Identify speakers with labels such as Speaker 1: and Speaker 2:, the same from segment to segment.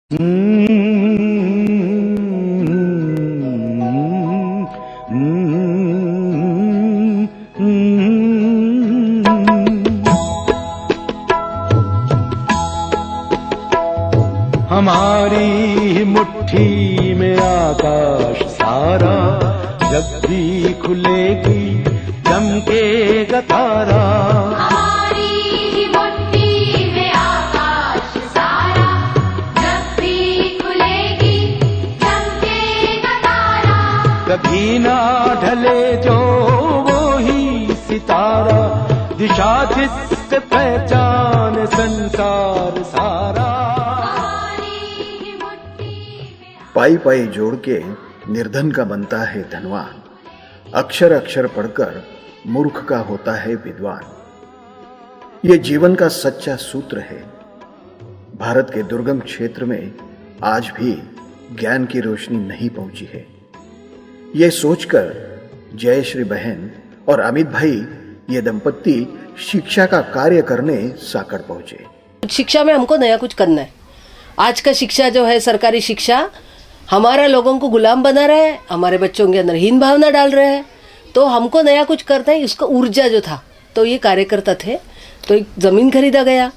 Speaker 1: हमारी मुट्ठी में आकाश सारा, जब भी खुलेगी चमकेगा तारा।
Speaker 2: हमारी मुट्ठी में आकाश सारा, जब भी खुलेगी चमकेगा तारा।
Speaker 1: कभी ना ढले जो वो ही सितारा, दिशा जिससे पहचान संसार सारा।
Speaker 3: पाई पाई जोड़ के निर्धन का बनता है धनवान, अक्षर अक्षर पढ़कर मूर्ख का होता है विद्वान। ये जीवन का सच्चा सूत्र है। भारत के दुर्गम क्षेत्र में आज भी ज्ञान की रोशनी नहीं पहुंची है। ये सोचकर जयश्री बहन और अमित भाई ये दंपत्ति शिक्षा का कार्य करने साकड़ पहुंचे।
Speaker 4: शिक्षा में हमको नया कुछ करना है। आज का शिक्षा जो है, सरकारी शिक्षा, हमारा लोगों को गुलाम बना रहा है, हमारे बच्चों के अंदर हीन भावना डाल रहे हैं। तो हमको नया कुछ करना है। इसका ऊर्जा जो था, तो ये कार्यकर्ता थे, तो एक ज़मीन खरीदा गया।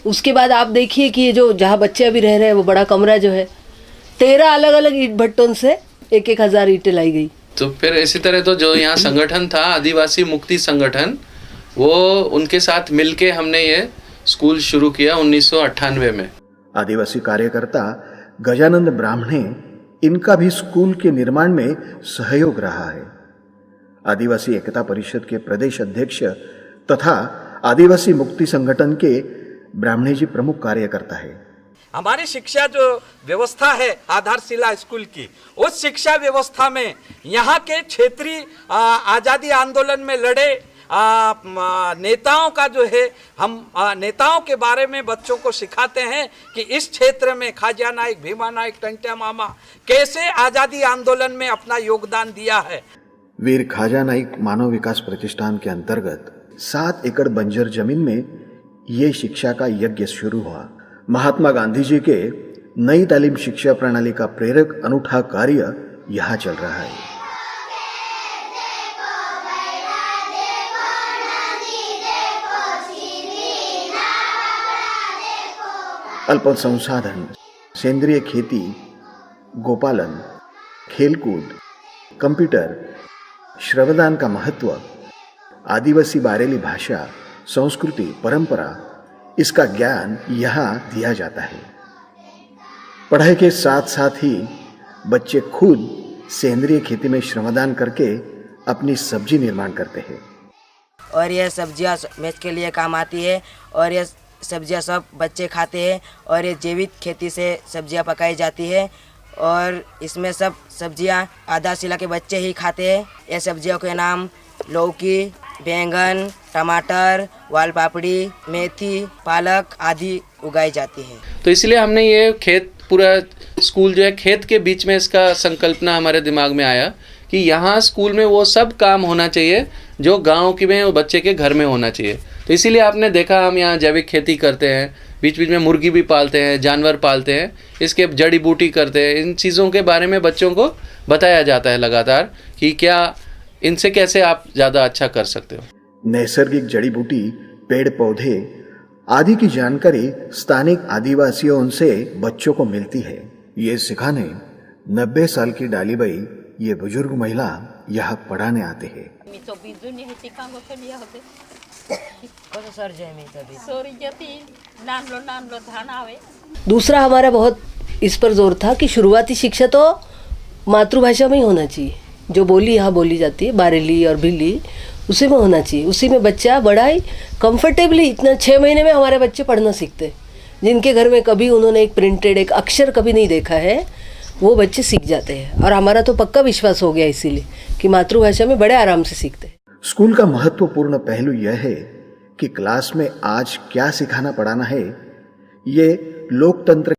Speaker 4: उसके बाद आप देखिए कि ये जो जहाँ बच्चे अभी रह रहे हैं, वो बड़ा कमरा जो है, 13 अलग अलग ईंट भट्टों से 1,000 ईंटें लाई गई।
Speaker 5: तो फिर इसी तरह तो जो यहाँ संगठन था, आदिवासी मुक्ति संगठन, वो उनके साथ मिलके हमने ये स्कूल शुरू किया 1998 में।
Speaker 3: आदिवासी कार्यकर्ता गजानंद ब्राह्मणे, इनका भी स्कूल के निर्माण में सहयोग रहा है। आदिवासी एकता परिषद के प्रदेश अध्यक्ष तथा आदिवासी मुक्ति संगठन के ब्राह्मणे जी प्रमुख कार्यकर्ता है।
Speaker 6: हमारी शिक्षा जो व्यवस्था है आधारशिला स्कूल की, उस शिक्षा व्यवस्था में यहाँ के क्षेत्रीय आज़ादी आंदोलन में लड़े नेताओं का जो है, हम नेताओं के बारे में बच्चों को सिखाते हैं कि इस क्षेत्र में खाजा नाइक, भीमा नाइक, टंट्या मामा कैसे आज़ादी आंदोलन में अपना योगदान दिया है।
Speaker 3: वीर खाजा नाइक मानव विकास प्रतिष्ठान के अंतर्गत 7 एकड़ बंजर जमीन में ये शिक्षा का यज्ञ शुरू हुआ। महात्मा गांधी जी के नई तालीम शिक्षा प्रणाली का प्रेरक अनूठा कार्य यहाँ चल रहा है। अल्प संसाधन, सेंद्रिय खेती, गोपालन, खेलकूद, कंप्यूटर, श्रमदान का महत्व, आदिवासी बारेली भाषा, संस्कृति, परंपरा, इसका ज्ञान यहाँ दिया जाता है। पढ़ाई के साथ साथ ही बच्चे खुद सेंद्रिय खेती में श्रमदान करके अपनी सब्जी निर्माण करते हैं।
Speaker 7: और यह सब्जियाँ मैच के लिए काम आती है, और यह सब्जियां सब बच्चे खाते हैं, और ये जैविक खेती से सब्जियां पकाई जाती है, और इसमें सब सब्जियां आधारशिला के बच्चे ही खाते हैं। ये सब्जियों के नाम लौकी, बैंगन, टमाटर, वाल पापड़ी, मेथी, पालक आदि उगाई जाती है।
Speaker 5: तो इसलिए हमने ये खेत, पूरा स्कूल जो है खेत के बीच में, इसका संकल्पना हमारे दिमाग में आया कि यहाँ स्कूल में वो सब काम होना चाहिए जो गाँव की में, वो बच्चे के घर में होना चाहिए। तो इसीलिए आपने देखा हम यहाँ जैविक खेती करते हैं, बीच बीच में मुर्गी भी पालते हैं, जानवर पालते हैं, इसके जड़ी बूटी करते हैं। इन चीज़ों के बारे में बच्चों को बताया जाता है लगातार कि क्या इनसे कैसे आप ज़्यादा अच्छा कर सकते हो।
Speaker 3: नैसर्गिक जड़ी बूटी, पेड़ पौधे आदि की जानकारी स्थानिक आदिवासियों से बच्चों को मिलती है। ये सिखाने 90 साल की डालीबाई, ये बुजुर्ग महिला यहाँ पढ़ाने आते हैं।
Speaker 4: दूसरा हमारा बहुत इस पर जोर था कि शुरुआती शिक्षा तो मातृभाषा में ही होना चाहिए। जो बोली यहाँ बोली जाती है, बारेली और भिल्ली, उसी में होना चाहिए। उसी में बच्चा बड़ा ही कंफर्टेबली, इतना 6 महीने में हमारे बच्चे पढ़ना सीखते हैं। जिनके घर में कभी उन्होंने एक प्रिंटेड एक अक्षर कभी नहीं देखा है, वो बच्चे सीख जाते हैं। और हमारा तो पक्का विश्वास हो गया इसीलिए कि मातृभाषा में बड़े आराम से सीखते हैं।
Speaker 3: स्कूल का महत्वपूर्ण पहलू यह है कि क्लास में आज क्या सिखाना पढ़ाना है, ये लोकतंत्र